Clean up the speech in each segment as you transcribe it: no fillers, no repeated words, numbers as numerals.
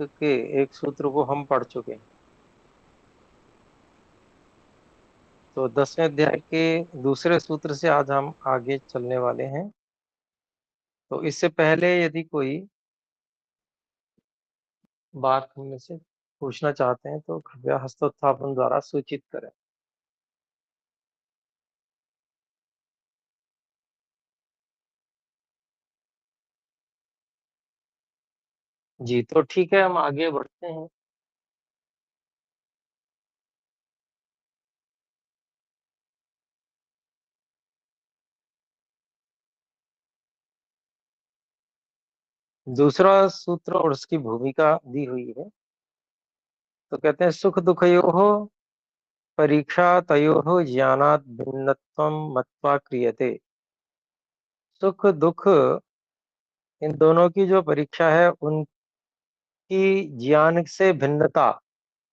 के एक सूत्र को हम पढ़ चुके हैं। तो 10वें अध्याय के दूसरे सूत्र से आज हम आगे चलने वाले हैं। तो इससे पहले यदि कोई बात हम में से पूछना चाहते हैं तो कृपया हस्तोत्थापन द्वारा सूचित करें। जी, तो ठीक है, हम आगे बढ़ते हैं। दूसरा सूत्र और उसकी भूमिका दी हुई है। तो कहते हैं सुख दुखयोः परीक्षा तयोः ज्ञानात् भिन्नत्वं मत्वा क्रियते। सुख दुख इन दोनों की जो परीक्षा है उनकी ज्ञान से भिन्नता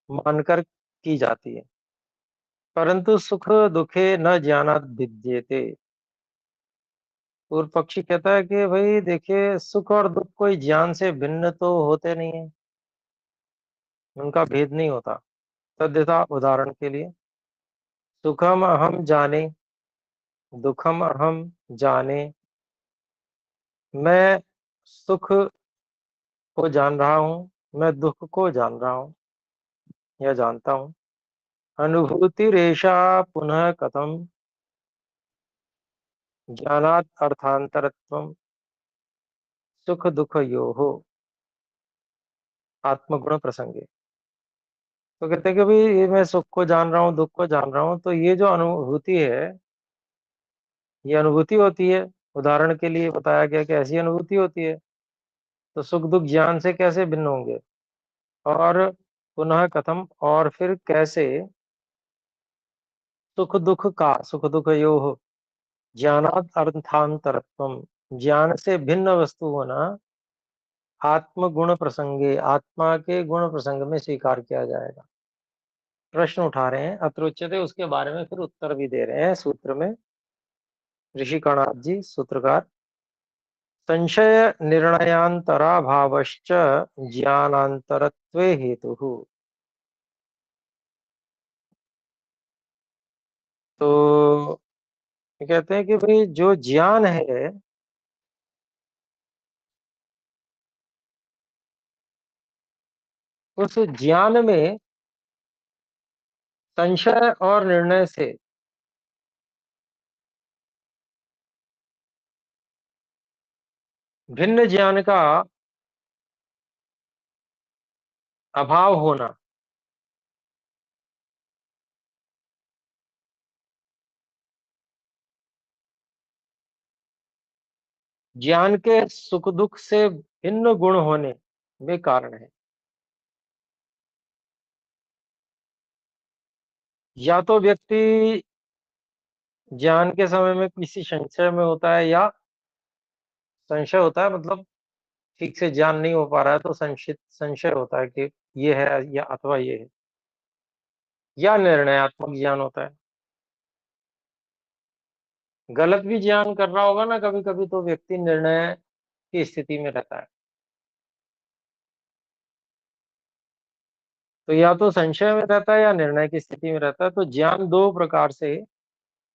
मानकर की जाती है। परंतु सुख दुखे न ज्ञानात् भिद्येते। पूर्व पक्षी कहता है कि भाई देखिए, सुख और दुख कोई ज्ञान से भिन्न तो होते नहीं है, उनका भेद नहीं होता। तद्यथा उदाहरण के लिए सुखम अहम जाने, दुखम अहम जाने। मैं सुख को जान रहा हूँ, मैं दुख को जान रहा हूँ या जानता हूँ। अनुभूति रेशा पुनः कथम ज्ञानात् अर्थांतरत्वम सुख दुख योः आत्मगुण प्रसंगे। तो कहते हैं कि भाई ये मैं सुख को जान रहा हूँ, दुख को जान रहा हूँ, तो ये जो अनुभूति है, ये अनुभूति होती है। उदाहरण के लिए बताया गया कि ऐसी अनुभूति होती है। तो सुख दुख ज्ञान से कैसे भिन्न होंगे? और पुनः कथम, और फिर कैसे सुख दुख योः ज्ञानात् अर्थांतरत्वम ज्ञान से भिन्न वस्तु होना आत्म गुण प्रसंगे आत्मा के गुण प्रसंग में स्वीकार किया जाएगा। प्रश्न उठा रहे हैं अत्रोच्यते, उसके बारे में फिर उत्तर भी दे रहे हैं सूत्र में ऋषि कणाद जी सूत्रकार। संशय निर्णयांतराभावश्च ज्ञानांतरत्वे हेतुः। तो ये कहते हैं कि भाई जो ज्ञान है, उस ज्ञान में संशय और निर्णय से भिन्न ज्ञान का अभाव होना ज्ञान के सुख दुख से भिन्न गुण होने में कारण है। या तो व्यक्ति ज्ञान के समय में किसी संशय में होता है, या संशय होता है मतलब ठीक से ज्ञान नहीं हो पा रहा है तो संशय होता है कि ये है या अथवा ये है, या निर्णयात्मक ज्ञान होता है। गलत भी ज्ञान कर रहा होगा ना कभी कभी, तो व्यक्ति निर्णय की स्थिति में रहता है। तो या तो संशय में रहता है या निर्णय की स्थिति में रहता है। तो ज्ञान दो प्रकार से,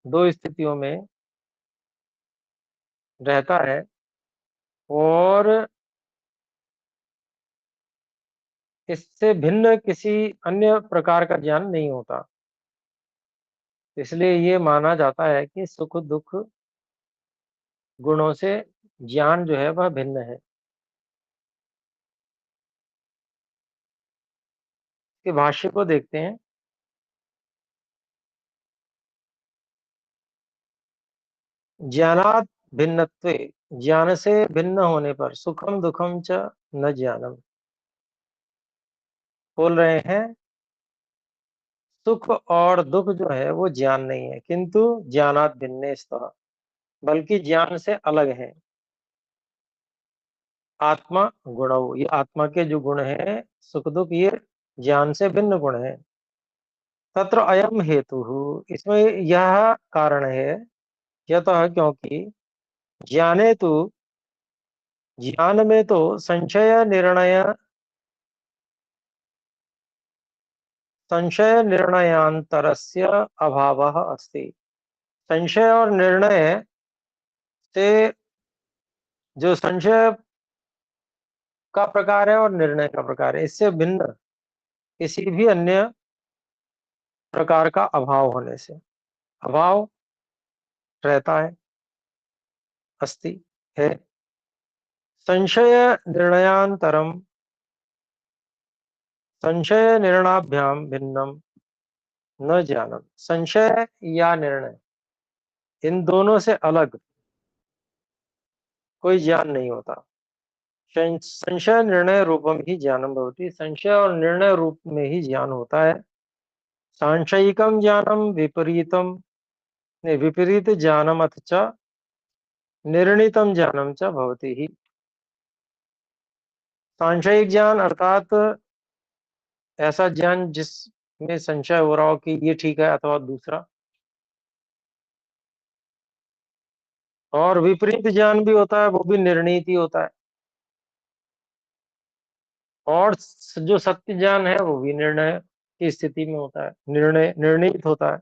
दो स्थितियों में रहता है, और इससे भिन्न किसी अन्य प्रकार का ज्ञान नहीं होता। इसलिए ये माना जाता है कि सुख दुख गुणों से ज्ञान जो है वह भिन्न है। के भाष्य को देखते हैं। ज्ञानात भिन्नत्वे, ज्ञान से भिन्न होने पर सुखम दुखम च न ज्ञानम। बोल रहे हैं सुख और दुख जो है वो ज्ञान नहीं है, किंतु ज्ञानात भिन्ने स्तः, बल्कि ज्ञान से अलग है। आत्मा गुण, ये आत्मा के जो गुण है सुख दुख, ये ज्ञान से भिन्न गुण है। तत्र अयम हेतु, इसमें यह कारण है। यतः क्योंकि ज्ञाने तो, ज्ञान में तो संशय निर्णय संशय निर्णयांतरस्य अभावः अस्ति। संशय और निर्णय से, जो संशय का प्रकार है और निर्णय का प्रकार है, इससे भिन्न किसी भी अन्य प्रकार का अभाव होने से, अभाव रहता है, अस्ति है। संशय निर्णयांतरम संशय निर्णयाभ्याम भिन्नम न ज्ञानम। संशय या निर्णय, इन दोनों से अलग कोई ज्ञान नहीं होता। संशय निर्णय रूपम ही ज्ञानम भवति। संशय और निर्णय रूप में ही ज्ञान होता है। सांशयिकम ज्ञानम विपरीतम, नहीं, विपरीत ज्ञानम अथ च निर्णीतम ज्ञानम च भवति ही। सांशयिक ज्ञान अर्थात ऐसा ज्ञान जिसमें संशय हो रहा हो कि ये ठीक है अथवा दूसरा। और विपरीत ज्ञान भी होता है, वो भी निर्णीत ही होता है। और जो सत्य ज्ञान है वो भी निर्णय की स्थिति में होता है, निर्णीत होता है।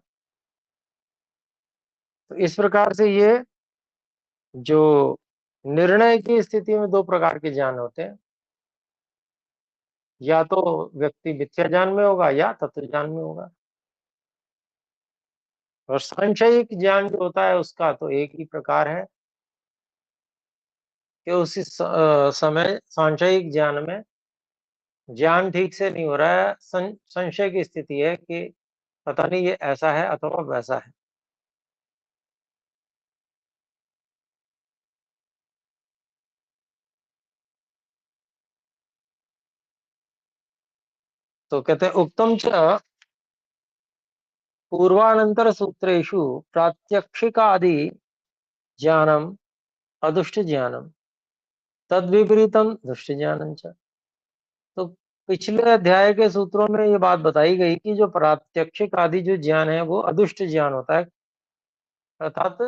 तो इस प्रकार से ये जो निर्णय की स्थिति में दो प्रकार के ज्ञान होते हैं, या तो व्यक्ति मिथ्या ज्ञान में होगा या तत्व ज्ञान में होगा। और सांशयिक ज्ञान जो होता है उसका तो एक ही प्रकार है कि उसी समय सांशयिक ज्ञान में ज्ञान ठीक से नहीं हो रहा है, संशय की स्थिति है कि पता नहीं ये ऐसा है अथवा वैसा है। तो कहते हैं उक्तम च पूर्वानंतर सूत्रेषु प्रात्यक्षिकादि ज्ञानम अदुष्ट ज्ञानम तद विपरीतम दुष्ट ज्ञानम च। तो पिछले अध्याय के सूत्रों में ये बात बताई गई कि जो प्रात्यक्षिक आदि जो ज्ञान है वो अदुष्ट ज्ञान होता है, अर्थात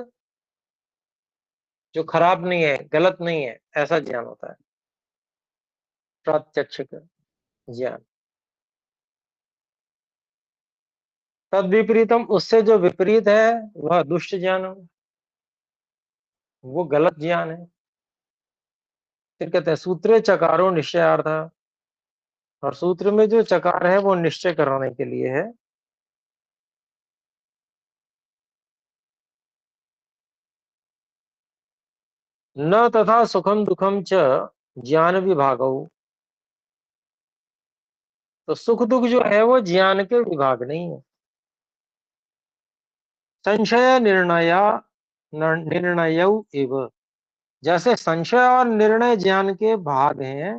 जो खराब नहीं है, गलत नहीं है, ऐसा ज्ञान होता है प्रात्यक्षिक ज्ञान। तद विपरीतम, उससे जो विपरीत है वह दुष्ट ज्ञान हो, वो गलत ज्ञान है। फिर कहते हैं सूत्रे चकारो निश्चयार्थ, और सूत्र में जो चकार है वो निश्चय कराने के लिए है। न तथा सुखम दुखम च ज्ञान विभागौ। तो सुख दुख जो है वो ज्ञान के विभाग नहीं है। संशय निर्णय एव, जैसे संशय और निर्णय ज्ञान के भाग हैं,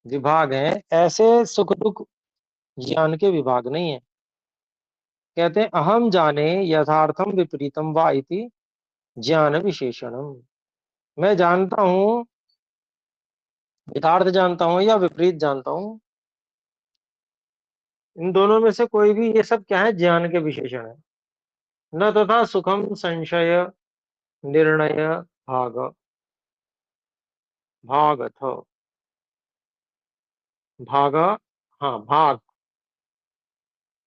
विभाग हैं, ऐसे सुख दुख ज्ञान के विभाग नहीं है। कहते हैं अहम जाने यथार्थम विपरीतम वा इति ज्ञान विशेषणम। मैं जानता हूँ, यथार्थ जानता हूँ या विपरीत जानता हूँ, इन दोनों में से कोई भी, ये सब क्या है, ज्ञान के विशेषण है। न तथा सुखम संशय निर्णय भाग, भागथ, भाग, हाँ भाग।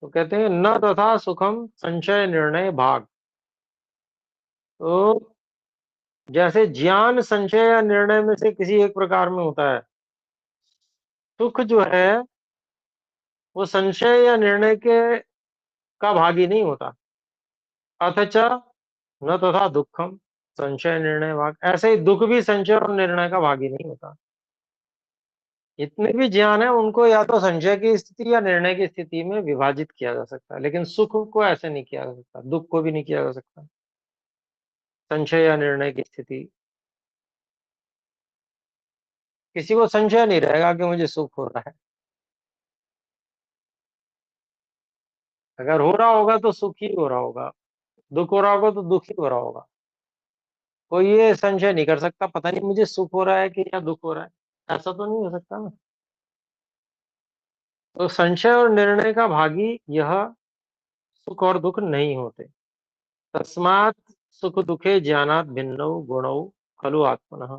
तो कहते हैं न तथा सुखम संशय निर्णय भाग। तो जैसे ज्ञान संशय या निर्णय में से किसी एक प्रकार में होता है, सुख जो है वो संशय या निर्णय के का भागी नहीं होता। अथच न तथा दुखम संशय निर्णय भाग, ऐसे ही दुख भी संशय और निर्णय का भागी नहीं होता। जितने भी ज्ञान है उनको या तो संशय की स्थिति या निर्णय की स्थिति में विभाजित किया जा सकता है, लेकिन सुख को ऐसे नहीं किया जा सकता, दुख को भी नहीं किया जा सकता संशय या निर्णय की स्थिति। किसी को संशय नहीं रहेगा कि मुझे सुख हो रहा है। अगर हो रहा होगा तो सुख ही हो रहा होगा, दुख हो रहा होगा तो दुख ही हो रहा होगा। कोई ये संशय नहीं कर सकता पता नहीं मुझे सुख हो रहा है कि या दुख हो रहा है, ऐसा तो नहीं हो सकता ना। तो संशय और निर्णय का भागी यह सुख और दुख नहीं होते। तस्मात् सुख दुखे ज्ञानात् भिन्नौ गुणौ खलु आत्मनः।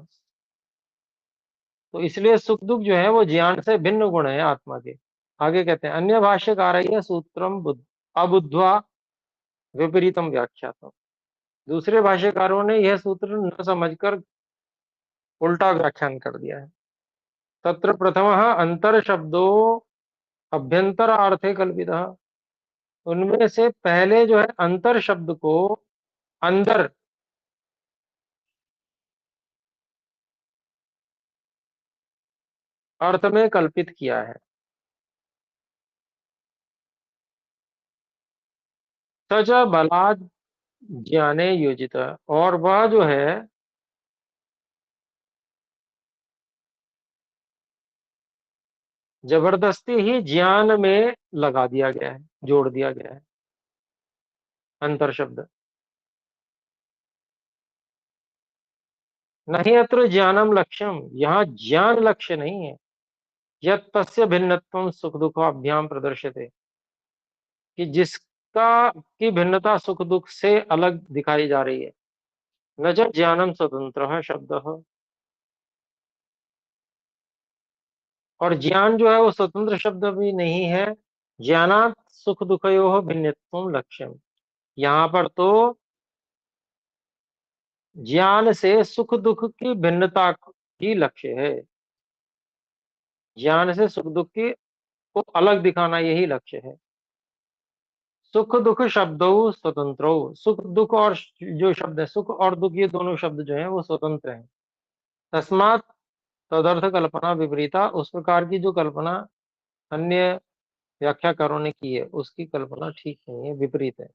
तो इसलिए सुख दुख जो है वो ज्ञान से भिन्न गुण है आत्मा के। आगे कहते हैं अन्य भाष्यकार सूत्रम अबुद्ध्वा विपरीतम व्याख्यातम। दूसरे भाष्यकारों ने यह सूत्र न समझकर उल्टा व्याख्यान कर दिया है। तत्र प्रथमः अंतर शब्दो अभ्यंतर अर्थे कल्पितः। उनमें से पहले जो है अंतर शब्द को अंदर अर्थ में कल्पित किया है। सच बलात् ज्ञाने योजित, और वह जो है जबरदस्ती ही ज्ञान में लगा दिया गया है, जोड़ दिया गया है अंतर शब्द। नहीं अत्र ज्ञानम लक्ष्यम, यहाँ ज्ञान लक्ष्य नहीं है। यत् तस्य भिन्नत्वं सुख दुखाभ्याम प्रदर्श्यते, कि जिसका की भिन्नता सुख दुख से अलग दिखाई जा रही है। न च ज्ञानम स्वतंत्र शब्द, और ज्ञान जो है वो स्वतंत्र शब्द भी नहीं है। ज्ञानात सुख दुखयो भिन्नत्वम लक्ष्यम, यहाँ पर तो ज्ञान से सुख दुख की भिन्नता ही लक्ष्य है। ज्ञान से सुख दुख की को अलग दिखाना यही लक्ष्य है। सुख दुख शब्दों स्वतंत्रो, सुख दुख और जो शब्द है सुख और दुख ये दोनों शब्द जो है वो स्वतंत्र हैं। तस्मात तदर्थ कल्पना विपरीता, उस प्रकार की जो कल्पना अन्य व्याख्याकारों ने की है उसकी कल्पना ठीक नहीं है, विपरीत है।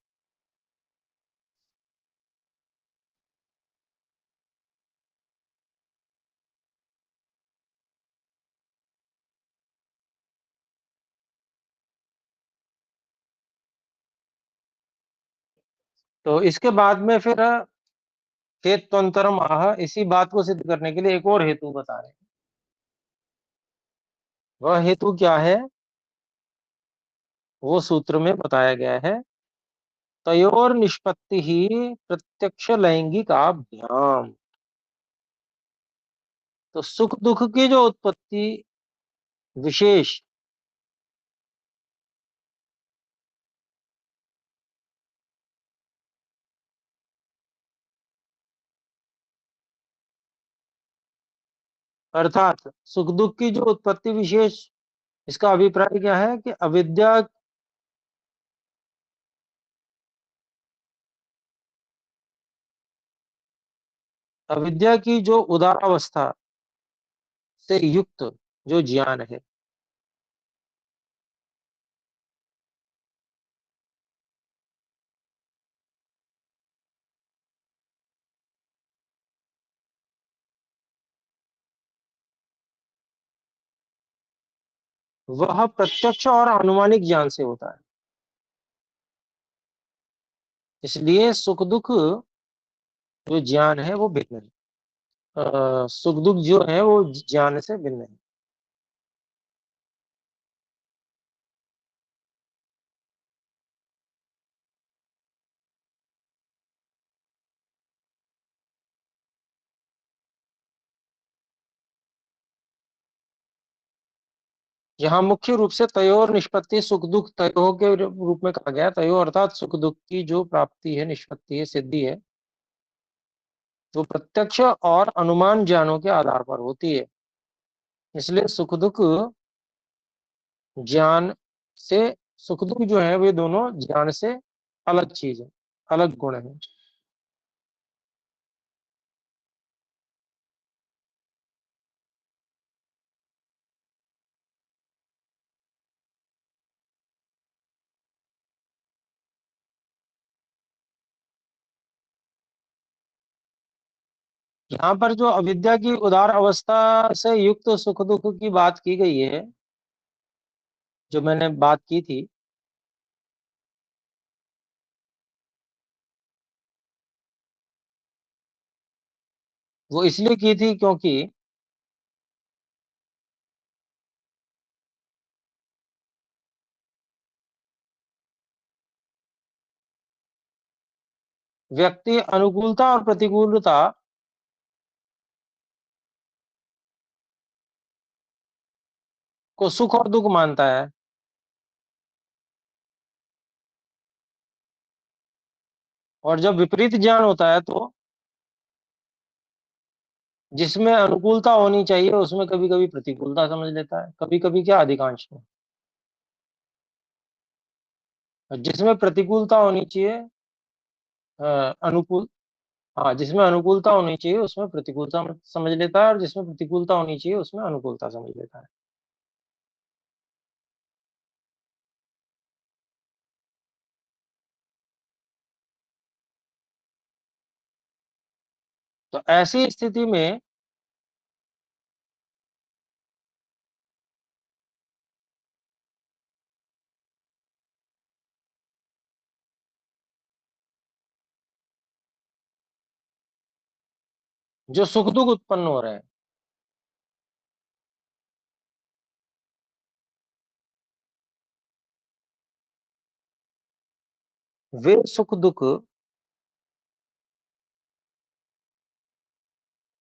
तो इसके बाद में फिर हेत्वंतरम आह, इसी बात को सिद्ध करने के लिए एक और हेतु बता रहे हैं। वह हेतु क्या है वो सूत्र में बताया गया है। तयोर निष्पत्ति ही प्रत्यक्ष लैंगिकाभ्याम, तो सुख दुख की जो उत्पत्ति विशेष अर्थात सुख दुख की जो उत्पत्ति विशेष, इसका अभिप्राय क्या है कि अविद्या की जो उदारावस्था से युक्त जो ज्ञान है, वह प्रत्यक्ष और अनुमानिक ज्ञान से होता है। इसलिए सुख दुख जो ज्ञान है वो भिन्न है। सुख दुख जो है वो ज्ञान से भिन्न है। यहाँ मुख्य रूप से तयोर निष्पत्ति सुख दुख तयो के रूप में कहा गया है। तयो अर्थात सुख दुख की जो प्राप्ति है, निष्पत्ति है, सिद्धि है, वो प्रत्यक्ष और अनुमान ज्ञानों के आधार पर होती है। इसलिए सुख दुख ज्ञान से, सुख दुख जो है वे दोनों ज्ञान से अलग चीज है, अलग गुण है। यहाँ पर जो अविद्या की उदार अवस्था से युक्त सुख दुख की बात की गई है, जो मैंने बात की थी, वो इसलिए की थी क्योंकि व्यक्ति अनुकूलता और प्रतिकूलता को सुख और दुख मानता है। और जब विपरीत ज्ञान होता है तो जिसमें अनुकूलता होनी चाहिए उसमें कभी कभी प्रतिकूलता समझ लेता है, कभी कभी क्या, अधिकांश में। और जिसमें प्रतिकूलता होनी चाहिए, अनुकूल, हाँ, जिसमें अनुकूलता होनी चाहिए उसमें प्रतिकूलता समझ लेता है, और जिसमें प्रतिकूलता होनी चाहिए उसमें अनुकूलता समझ लेता है। तो ऐसी स्थिति में जो सुख दुख उत्पन्न हो रहे हैं, वे सुख दुख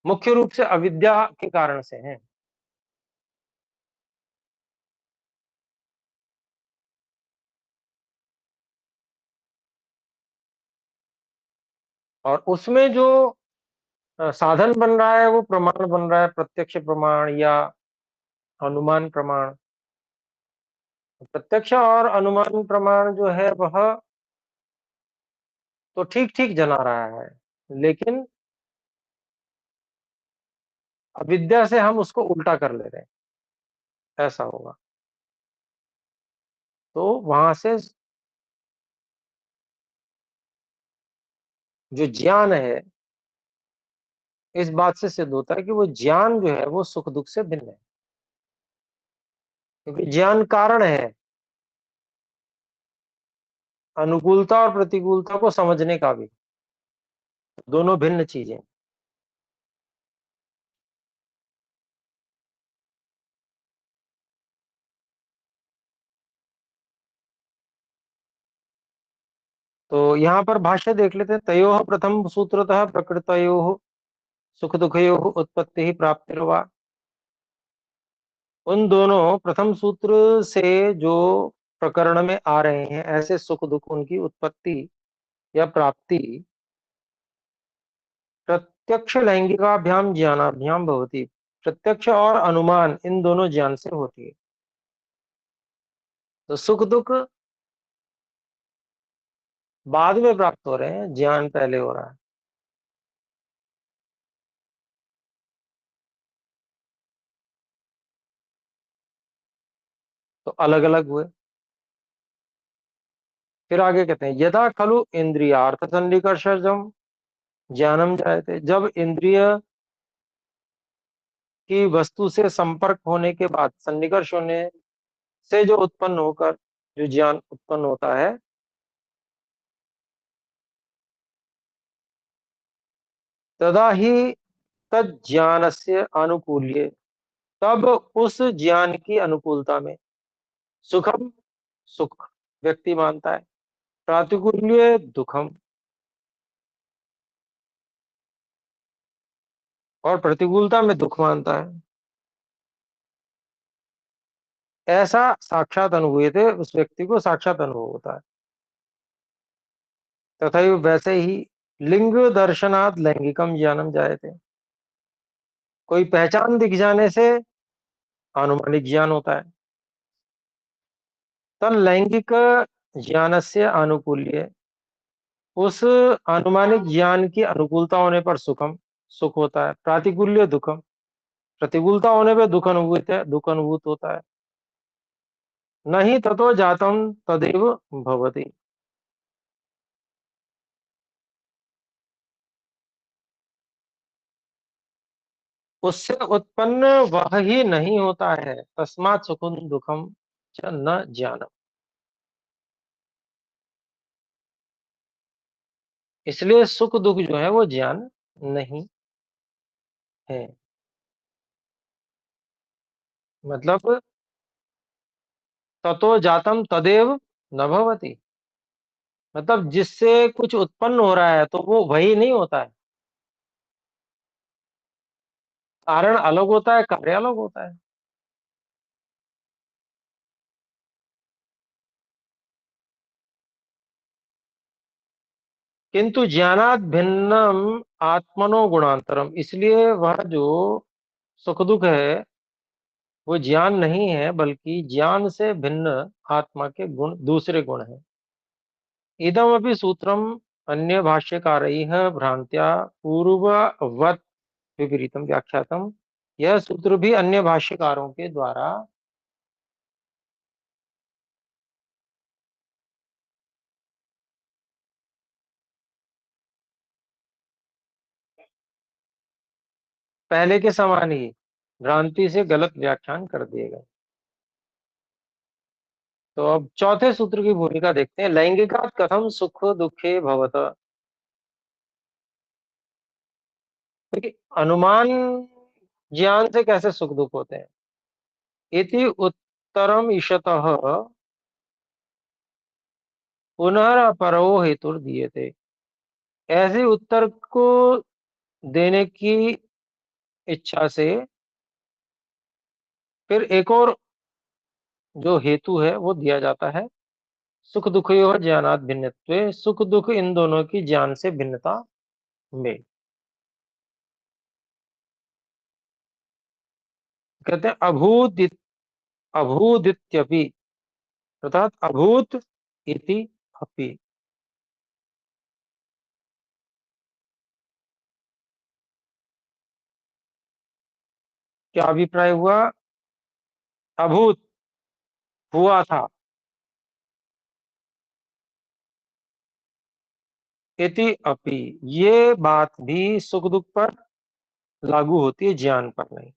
मुख्य रूप से अविद्या के कारण से हैं। और उसमें जो साधन बन रहा है वो प्रमाण बन रहा है, प्रत्यक्ष प्रमाण या अनुमान प्रमाण। प्रत्यक्ष और अनुमान प्रमाण जो है वह तो ठीक ठीक जना रहा है, लेकिन अविद्या से हम उसको उल्टा कर ले रहे हैं, ऐसा होगा। तो वहां से जो ज्ञान है, इस बात से सिद्ध होता है कि वो ज्ञान जो है वो सुख दुख से भिन्न है, क्योंकि ज्ञान कारण है अनुकूलता और प्रतिकूलता को समझने का भी। दोनों भिन्न चीजें। तो यहाँ पर भाष्य देख लेते हैं। तयोः प्रथम सूत्रतः प्रकृतयोः सुख दुखयोः उत्पत्ति प्राप्तिर्वा। उन दोनों प्रथम सूत्र से जो प्रकरण में आ रहे हैं, ऐसे सुख दुख उनकी उत्पत्ति या प्राप्ति प्रत्यक्ष लैंगिकाभ्याम ज्ञानाभ्याम भवति। प्रत्यक्ष और अनुमान इन दोनों ज्ञान से होती है। तो सुख दुख बाद में प्राप्त हो रहे हैं, ज्ञान पहले हो रहा है। तो अलग अलग हुए। फिर आगे कहते हैं यदा खलु इंद्रियार्थ सन्निकर्षजम ज्ञानम जायते। जब इंद्रिय की वस्तु से संपर्क होने के बाद, सन्निकर्ष होने से जो उत्पन्न होकर जो ज्ञान उत्पन्न होता है, तदा ही तज्ज्ञानस्य आनुकूल्य, तब उस ज्ञान की अनुकूलता में सुखम, सुख व्यक्ति मानता है, प्रातिकूल्य दुखम, और प्रतिकूलता में दुख मानता है। ऐसा साक्षात अनुभूय थे, उस व्यक्ति को साक्षात अनुभव होता है। तथा वैसे ही लिंग दर्शनात् लैंगिकम ज्ञानम जायते। कोई पहचान दिख जाने से आनुमानिक ज्ञान होता है। तन लैंगिक ज्ञानस्य आनुकूल्य, उस अनुमानिक ज्ञान की अनुकूलता होने पर सुखम, सुख होता है, प्रातिकूल्य दुखम, प्रतिकूलता होने पर दुख अनुभूत होता है। नहीं ततो जातम तदेव भवति। उससे उत्पन्न वह ही नहीं होता है। तस्मात् सुखम दुखम च न ज्ञानम। इसलिए सुख दुख जो है वो ज्ञान नहीं है। मतलब ततो जातम तदेव न भवति। मतलब जिससे कुछ उत्पन्न हो रहा है तो वो वही नहीं होता है। कारण अलग होता है, कार्य अलग होता है। किंतु ज्ञानात भिन्नम आत्मनो गुणांतरम, इसलिए वह जो सुख दुख है वो ज्ञान नहीं है, बल्कि ज्ञान से भिन्न आत्मा के गुण, दूसरे गुण हैं। इदमपि सूत्रम अन्य भाष्यकारैः भ्रांत्या पूर्ववत विपरीतम व्याख्यातम, यह सूत्र भी अन्य भाष्यकारों के द्वारा पहले के समान ही भ्रांति से गलत व्याख्यान कर दिए गए। तो अब चौथे सूत्र की भूमिका देखते हैं। लैंगिका कथम सुख दुखे भवत। देखिए, अनुमान ज्ञान से कैसे सुख दुख होते हैं। इति उत्तरम ईशतः पुनरपरो हेतुर दिए थे। ऐसे उत्तर को देने की इच्छा से फिर एक और जो हेतु है वो दिया जाता है। सुख दुखयो ज्ञानात भिन्नत्वे, सुख दुख इन दोनों की ज्ञान से भिन्नता में। कहते हैं अभूदित्यपि, अर्थात अभूत इति अपि। क्या अभिप्राय हुआ। अभूत हुआ था, इति अपि, ये बात भी सुख दुख पर लागू होती है, ज्ञान पर नहीं।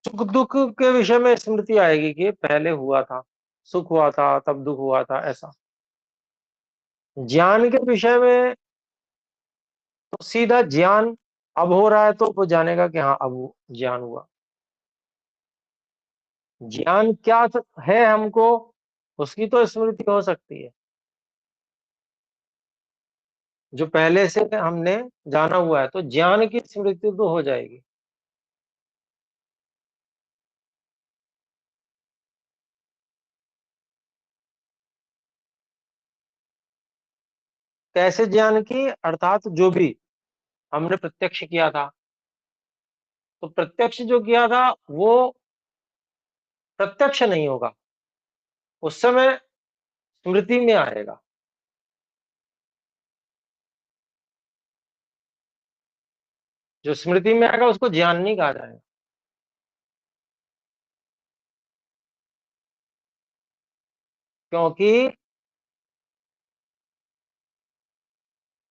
सुख दुख के विषय में स्मृति आएगी कि पहले हुआ था, सुख हुआ था तब दुख हुआ था, ऐसा। ज्ञान के विषय में तो सीधा ज्ञान अब हो रहा है तो वो जानेगा कि हाँ अब ज्ञान हुआ। ज्ञान क्या है हमको, उसकी तो स्मृति हो सकती है। जो पहले से हमने जाना हुआ है तो ज्ञान की स्मृति तो हो जाएगी। कैसे ज्ञान की, अर्थात जो भी हमने प्रत्यक्ष किया था, तो प्रत्यक्ष जो किया था वो प्रत्यक्ष नहीं होगा, उस समय स्मृति में आएगा। जो स्मृति में आएगा उसको ज्ञान नहीं कहा जाएगा, क्योंकि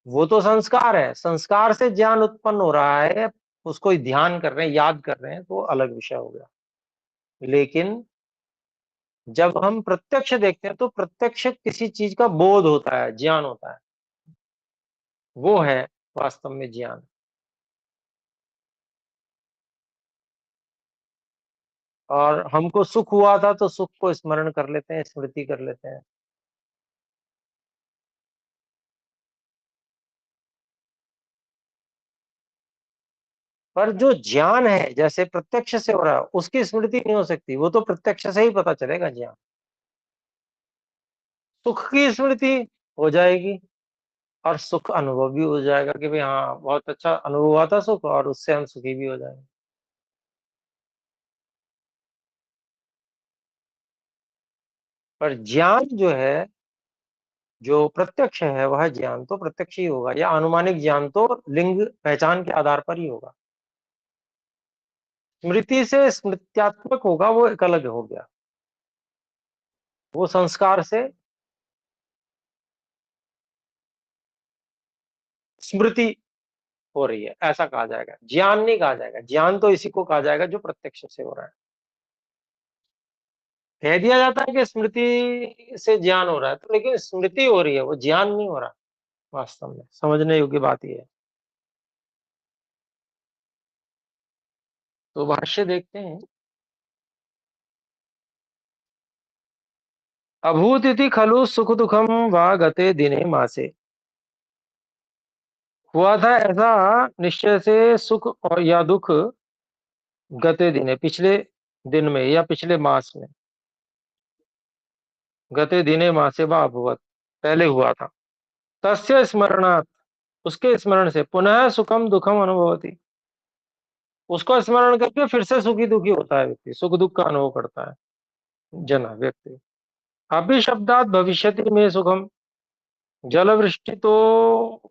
वो तो संस्कार है, संस्कार से ज्ञान उत्पन्न हो रहा है, उसको ध्यान कर रहे हैं, याद कर रहे हैं, तो अलग विषय हो गया। लेकिन जब हम प्रत्यक्ष देखते हैं तो प्रत्यक्ष किसी चीज का बोध होता है, ज्ञान होता है, वो है वास्तव में ज्ञान। और हमको सुख हुआ था तो सुख को स्मरण कर लेते हैं, स्मृति कर लेते हैं। पर जो ज्ञान है जैसे प्रत्यक्ष से हो रहा है उसकी स्मृति नहीं हो सकती, वो तो प्रत्यक्ष से ही पता चलेगा ज्ञान। सुख की स्मृति हो जाएगी और सुख अनुभव भी हो जाएगा कि भाई हाँ बहुत अच्छा अनुभव हुआ था सुख, और उससे हम सुखी भी हो जाएंगे। पर ज्ञान जो है, जो प्रत्यक्ष है, वह ज्ञान तो प्रत्यक्ष ही होगा, या अनुमानिक ज्ञान तो लिंग पहचान के आधार पर ही होगा। स्मृति से स्मृत्यात्मक होगा, वो एक अलग हो गया, वो संस्कार से स्मृति हो रही है, ऐसा कहा जाएगा। ज्ञान नहीं कहा जाएगा, ज्ञान तो इसी को कहा जाएगा जो प्रत्यक्ष से हो रहा है। कह दिया जाता है कि स्मृति से ज्ञान हो रहा है, तो लेकिन स्मृति हो रही है, वो ज्ञान नहीं हो रहा। वास्तव में समझने योग्य बात यह है। तो भाष्य देखते हैं। अभूत इति खलु सुख दुखम वा गते दिने मासे। हुआ था ऐसा निश्चय से सुख और या दुख गते दिने, पिछले दिन में या पिछले मास में, गते दिने मासे वा अभवत, पहले हुआ था। तस्य स्मरणात्, उसके स्मरण से पुनः सुखम दुखम अनुभवती, उसको स्मरण करके फिर से सुखी दुखी होता है व्यक्ति, सुख दुख का अनुभव करता है जना व्यक्ति। अभी शब्दात भविष्यति में सुखम, जलवृष्टि तो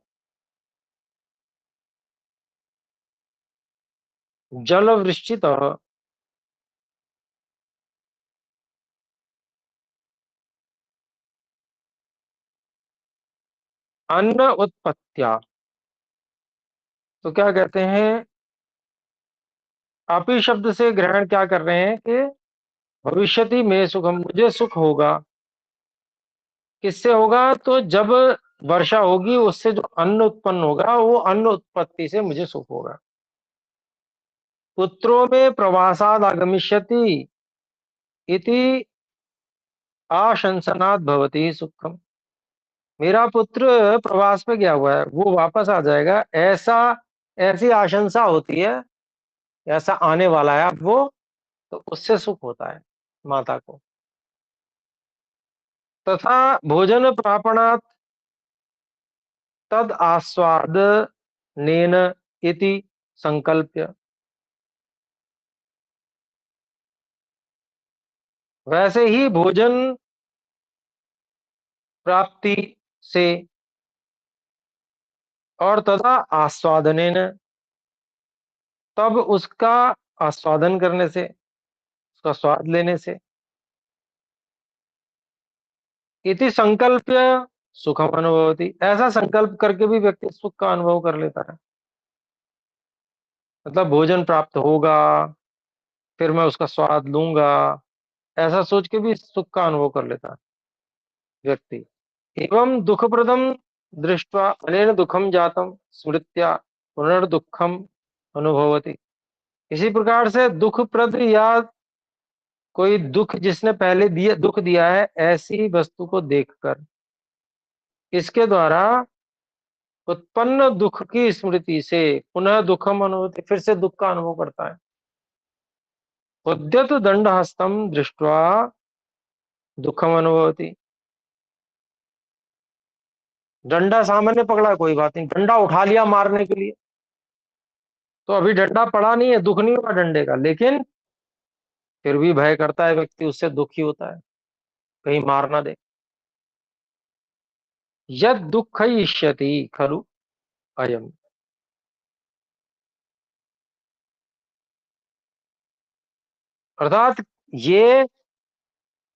जलवृष्टि तो अन्न उत्पत्तिया, तो क्या कहते हैं, आप ही शब्द से ग्रहण क्या कर रहे हैं कि भविष्यति में सुखम, मुझे सुख होगा। किससे होगा, तो जब वर्षा होगी उससे जो अन्न उत्पन्न होगा वो अन्न उत्पत्ति से मुझे सुख होगा। पुत्रों में प्रवासाद आगमिष्यति इति आशंसनात् भवति सुखम, मेरा पुत्र प्रवास पे गया हुआ है, वो वापस आ जाएगा, ऐसा ऐसी आशंसा होती है, ऐसा आने वाला है अब वो, तो उससे सुख होता है माता को। तथा भोजन प्रापणात् तद आस्वाद नेन इति संकल्प्य, वैसे ही भोजन प्राप्ति से और तथा आस्वादनेन, तब उसका आस्वादन करने से, उसका स्वाद लेने से, इति संकल्प्य सुखम अनुभवती, ऐसा संकल्प करके भी व्यक्ति सुख का अनुभव कर लेता है। मतलब भोजन प्राप्त होगा, फिर मैं उसका स्वाद लूंगा, ऐसा सोच के भी सुख का अनुभव कर लेता है व्यक्ति। एवं दुखप्रदम दृष्ट्वा अनेन दुखम जातम स्मृत्या पुनर्दुखम अनुभवती, इसी प्रकार से दुखप्रद या कोई दुख जिसने पहले दिया दुख दिया है ऐसी वस्तु को देखकर, इसके द्वारा उत्पन्न दुख की स्मृति से पुनः दुखम अनुभूति, फिर से दुख का अनुभव करता है। उद्यत दंड हस्तम दृष्ट्वा दुखम अनुभवती, डंडा सामान्य पकड़ा कोई बात नहीं, डंडा उठा लिया मारने के लिए, तो अभी डंडा पड़ा नहीं है, दुख नहीं हुआ डंडे का, लेकिन फिर भी भय करता है व्यक्ति, उससे दुखी होता है, कहीं मार ना दे। यद दुःखयिष्यति खलु अयम, अर्थात ये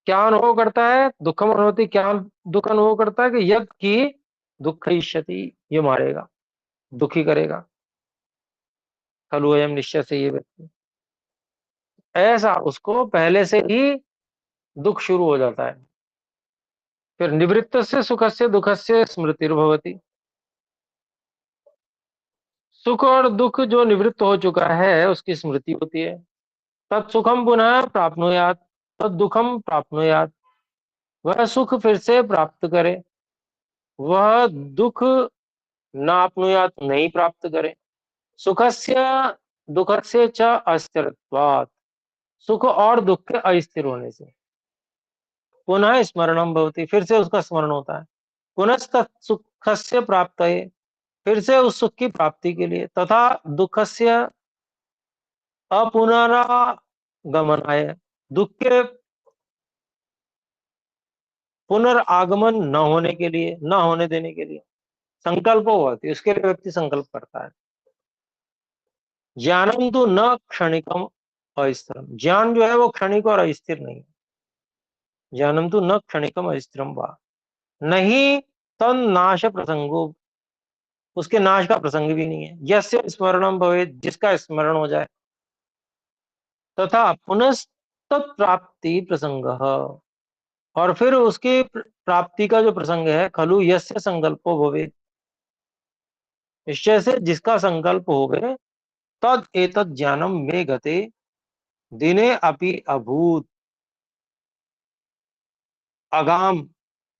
क्या अनुभव करता है, दुखम अनुभूति, क्या दुख अनुभव करता है कि यद की दुःखयिष्यति, ये मारेगा, दुखी करेगा, खलु अयम, निश्चय से ये व्यक्ति, ऐसा उसको पहले से ही दुख शुरू हो जाता है। फिर निवृत्त से सुख से दुख से स्मृतिर्भवति, सुख और दुख जो निवृत्त हो चुका है उसकी स्मृति होती है। तत्सुखम पुनः प्राप्नुयात, तद दुखम प्राप्नुयात, वह सुख फिर से प्राप्त करे, वह दुख नाप्नुयात, नहीं प्राप्त करे। सुखस्य दुखस्य च अस्थिरत्वात्, सुख और दुख के अस्थिर होने से पुनः स्मरणम भवति, फिर से उसका स्मरण होता है। पुनः सुखस्य प्राप्त है, फिर से उस सुख की प्राप्ति के लिए, तथा दुखस्य अपुनरागमनाय, दुख के पुनर्आगमन न होने के लिए, न होने देने के लिए संकल्प होती है, उसके लिए व्यक्ति संकल्प करता है। ज्ञानम तो न क्षणिकम अस्थिरम, ज्ञान जो है वो क्षणिक और अस्थिर नहीं है। ज्ञानम तो न क्षणिकम अस्थिरम वा, नहीं तन नाश प्रसंगो, उसके नाश का प्रसंग भी नहीं है। यस्य स्मरणम भवे, जिसका स्मरण हो जाए, तथा पुनस्तत्प्राप्ति प्रसंग, और फिर उसकी प्राप्ति का जो प्रसंग है, खलु यस्य संकल्पो भवे, निश्चय से जिसका संकल्प हो गए, तद एतद ज्ञानम में गते दिने अपि अभूत, अगाम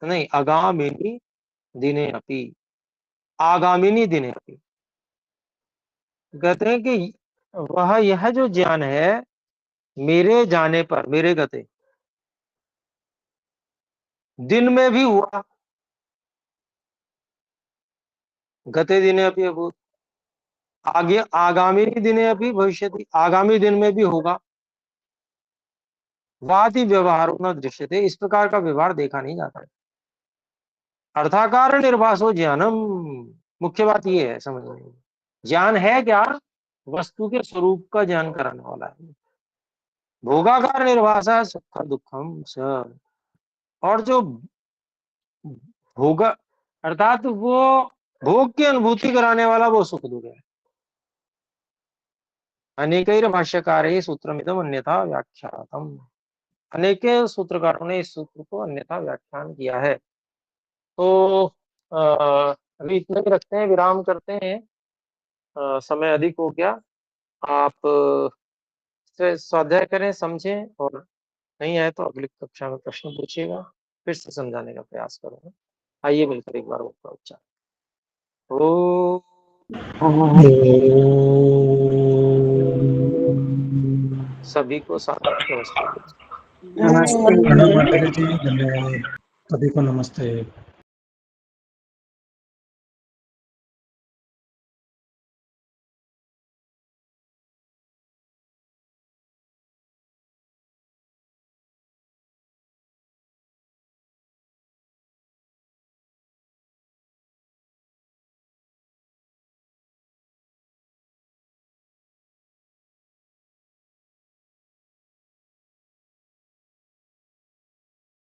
नहीं, अगामिनी दिने अपि, आगामिनी दिने अपि, कहते हैं कि वह यह जो ज्ञान है मेरे जाने पर, मेरे गते, दिन में भी हुआ, गते दिने अपि अभूत्, आगे आगामी दिने अपि भविष्यति, आगामी दिन में भी होगा, वादि व्यवहार न दृश्यते, इस प्रकार का व्यवहार देखा नहीं जाता है। अर्थाकार निर्भासो ज्ञानम, मुख्य बात ये है समझने में। ज्ञान है क्या? वस्तु के स्वरूप का ज्ञान कराने वाला है। भोगाकार निर्भाषा सुख दुखम स, और जो भोग अर्थात वो भोग की अनुभूति कराने वाला वो सुख दुख है। अनेकैर भाष्यकार सूत्रमिदम अन्यथा व्याख्यातम, अनेक सूत्रकारों ने इस सूत्र को अन्यथा व्याख्यान किया है। तो अभी इतना ही रखते हैं, विराम करते हैं, समय अधिक हो गया। आप इसे स्वाध्याय करें, समझें, और नहीं आए तो अगली कक्षा में प्रश्न पूछिएगा, फिर से समझाने का प्रयास करूंगा। आइए मिलकर एक बार उसका उच्चारण। ओ सभी को सादर नमस्ते। नमस्ते। प्रणाम आचार्य जी, धन्यवाद। सभी को नमस्ते।